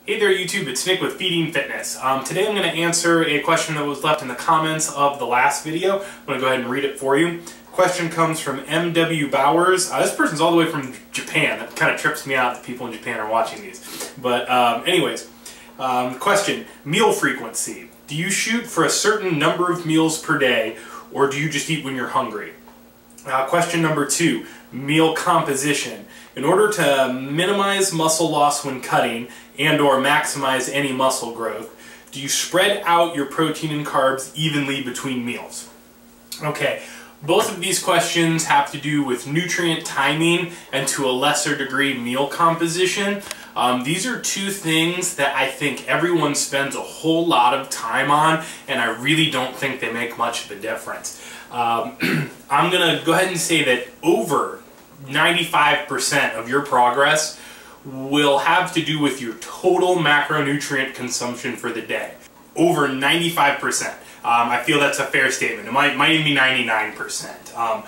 Hey there YouTube, it's Nick with Feeding Fitness. Today I'm going to answer a question that was left in the comments of the last video. I'm going to go ahead and read it for you. The question comes from M.W. Bowers. This person's all the way from Japan. That kind of trips me out that people in Japan are watching these. But anyways, question, meal frequency. Do you shoot for a certain number of meals per day, or do you just eat when you're hungry? Question number 2, meal composition. In order to minimize muscle loss when cutting and or maximize any muscle growth, do you spread out your protein and carbs evenly between meals? Okay, both of these questions have to do with nutrient timing and to a lesser degree meal composition. These are two things that I think everyone spends a whole lot of time on, and I really don't think they make much of a difference. I'm going to go ahead and say that over 95% of your progress will have to do with your total macronutrient consumption for the day. Over 95%. I feel that's a fair statement. It might even be 99%.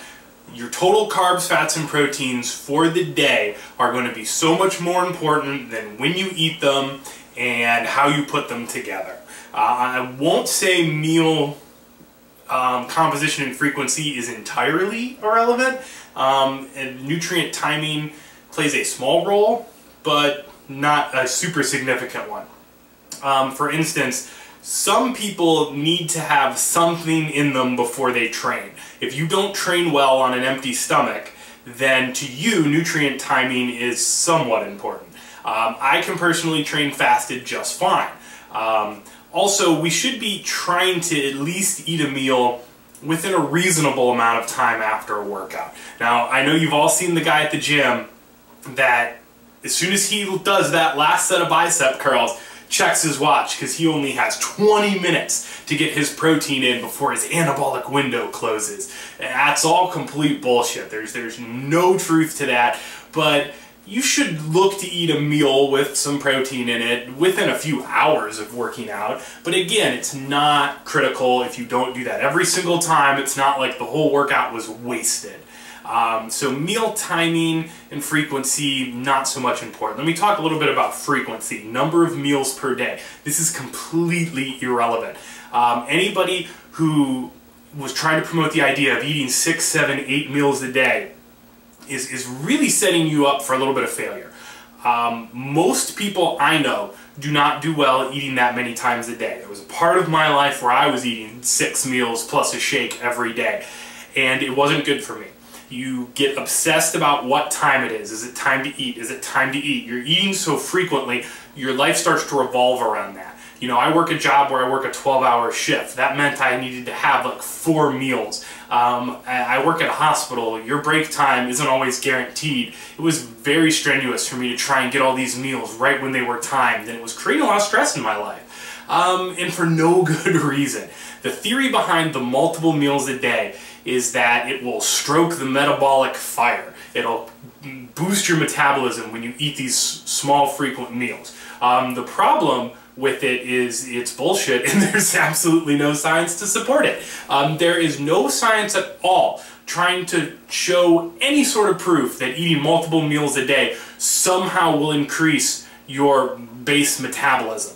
Your total carbs, fats, and proteins for the day are going to be so much more important than when you eat them and how you put them together. I won't say meal composition and frequency is entirely irrelevant. And nutrient timing plays a small role, but not a super significant one. For instance, some people need to have something in them before they train. If you don't train well on an empty stomach, then to you, nutrient timing is somewhat important. I can personally train fasted just fine. Also, we should be trying to at least eat a meal within a reasonable amount of time after a workout. Now, I know you've all seen the guy at the gym that as soon as he does that last set of bicep curls, checks his watch because he only has 20 minutes to get his protein in before his anabolic window closes. That's all complete bullshit. There's no truth to that, but you should look to eat a meal with some protein in it within a few hours of working out. But again, it's not critical if you don't do that every single time. It's not like the whole workout was wasted. So meal timing and frequency, not so much important. Let me talk a little bit about frequency, number of meals per day. This is completely irrelevant. Anybody who was trying to promote the idea of eating 6, 7, 8 meals a day is really setting you up for a little bit of failure. Most people I know do not do well eating that many times a day. There was a part of my life where I was eating 6 meals plus a shake every day, and it wasn't good for me. You get obsessed about what time it is. Is it time to eat? Is it time to eat? You're eating so frequently, your life starts to revolve around that. You know, I work a job where I work a 12-hour shift. That meant I needed to have like 4 meals. I work at a hospital. Your break time isn't always guaranteed. It was very strenuous for me to try and get all these meals right when they were timed, and it was creating a lot of stress in my life. And for no good reason. The theory behind the multiple meals a day is that it will stroke the metabolic fire. It'll boost your metabolism when you eat these small, frequent meals. The problem with it is it's bullshit, and there's absolutely no science to support it. There is no science at all trying to show any sort of proof that eating multiple meals a day somehow will increase your base metabolism.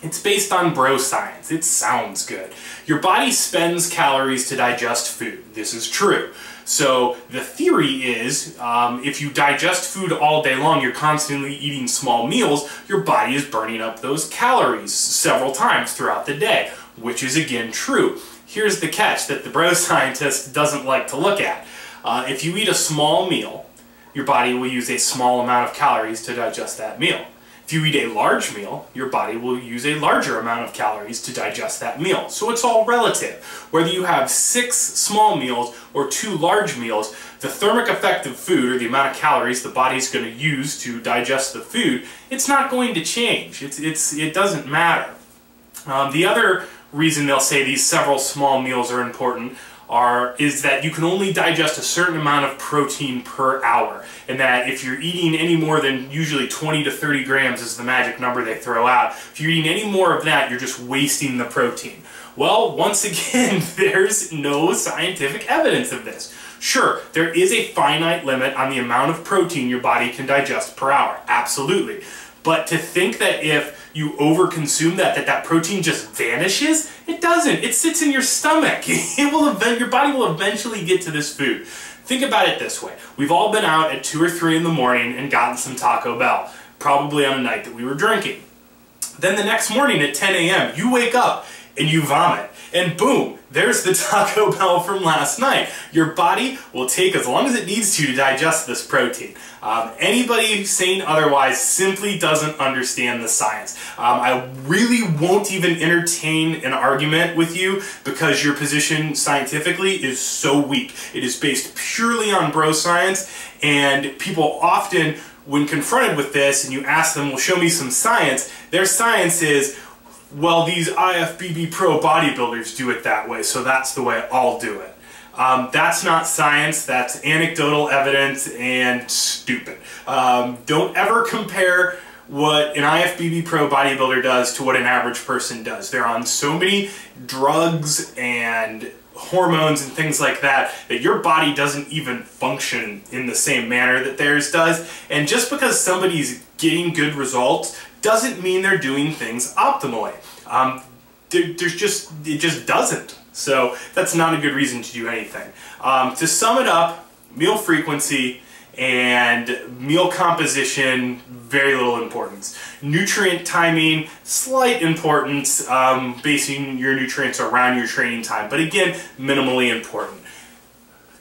It's based on bro science. It sounds good. Your body spends calories to digest food. This is true. So the theory is if you digest food all day long, you're constantly eating small meals, your body is burning up those calories several times throughout the day, which is again true. Here's the catch that the bro scientist doesn't like to look at. If you eat a small meal, your body will use a small amount of calories to digest that meal. If you eat a large meal, your body will use a larger amount of calories to digest that meal. So it's all relative. Whether you have 6 small meals or 2 large meals, the thermic effect of food, or the amount of calories the body's going to use to digest the food, it's not going to change. It doesn't matter. The other reason they'll say these several small meals are important is that you can only digest a certain amount of protein per hour, and that if you're eating any more than usually 20 to 30 grams is the magic number they throw out, if you're eating any more of that, you're just wasting the protein. Well, once again, there's no scientific evidence of this. Sure, there is a finite limit on the amount of protein your body can digest per hour, absolutely. But to think that if you overconsume that protein just vanishes, it doesn't. It sits in your stomach. Your body will eventually get to this food. Think about it this way. We've all been out at 2 or 3 in the morning and gotten some Taco Bell, probably on a night that we were drinking. Then the next morning at 10 a.m., you wake up and you vomit. And boom, there's the Taco Bell from last night. Your body will take as long as it needs to digest this protein. Anybody saying otherwise simply doesn't understand the science. I really won't even entertain an argument with you because your position scientifically is so weak. It is based purely on bro science, and people often, when confronted with this and you ask them, well, show me some science, their science is, well, these IFBB pro bodybuilders do it that way, so that's the way I'll do it. That's not science, that's anecdotal evidence and stupid. Don't ever compare what an IFBB pro bodybuilder does to what an average person does. They're on so many drugs and hormones and things like that your body doesn't even function in the same manner that theirs does. And just because somebody's getting good results doesn't mean they're doing things optimally. It just doesn't. So that's not a good reason to do anything. To sum it up, meal frequency and meal composition, very little importance. Nutrient timing, slight importance, basing your nutrients around your training time, but again, minimally important.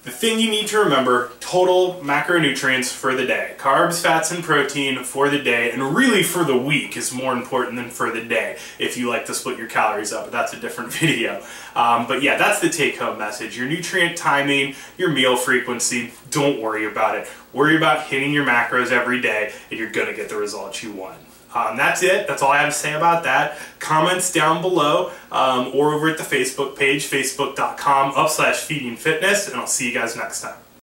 The thing you need to remember, total macronutrients for the day. Carbs, fats, and protein for the day, and really for the week is more important than for the day, if you like to split your calories up, but that's a different video. But yeah, that's the take-home message. Your nutrient timing, your meal frequency, don't worry about it. Worry about hitting your macros every day, and you're gonna get the results you want. That's it. That's all I have to say about that. Comments down below or over at the Facebook page, facebook.com/feedingfitness, and I'll see you guys next time.